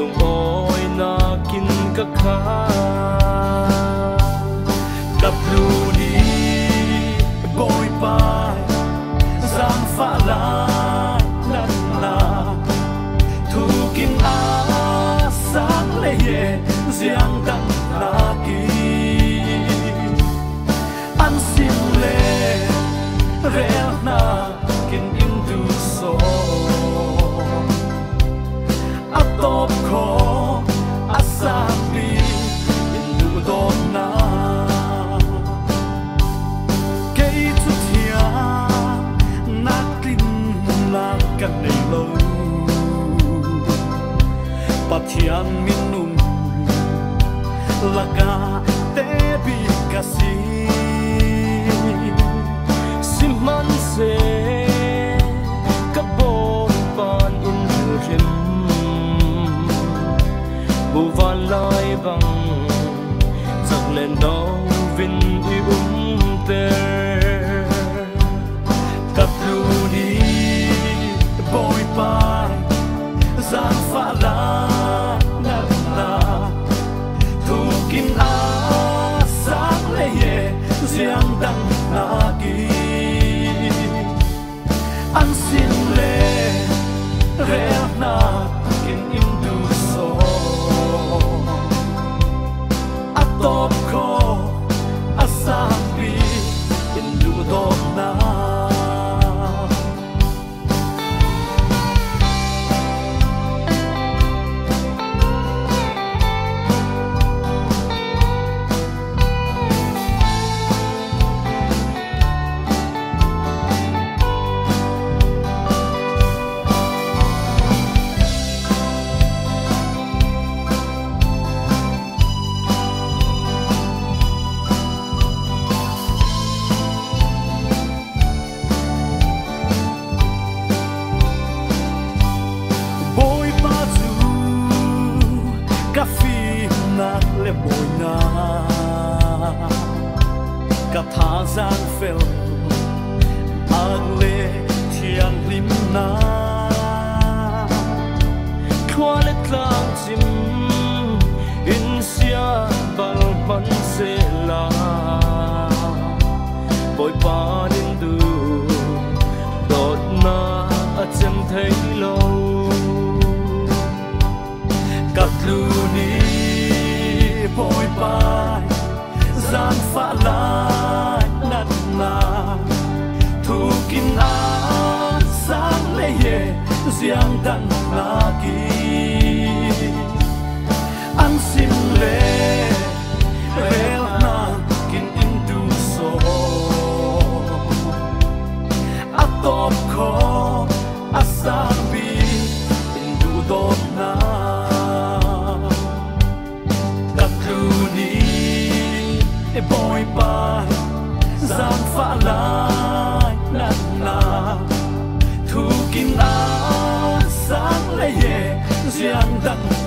lung oi na kin ka kha gặp lu đi bôi pai giang pha la nan na thu kin a sang le ye giang tang na ki an sim le re na kin in du so atop ko asabi in du don na kei tu thia natin na kan nei lo pathian minum laga te bi kasi simman se kabon pan in rim bu van lai bang giặc lên đâu vin y te cặp lu đi bôi pai giang pha la na na thu kim a sáng lê ye giang đăng na ki an xin lê re na kin im du so atop ko asabi in du don na cà phê nát lệ môi na cà tha giang phèo ang lệ thiang lim na khoa lệ tlang chim in sia bal man se la bồi pa din du đột na a chem thấy lâu cặp lu ni bôi pai giang pha la nát na thu kim a sáng lê ye giang đăng na ki an xin lê rel na kin in du so atop ko asabi in du don na bôi pai giang pha la na na thu kim a sáng lê ye giang đăng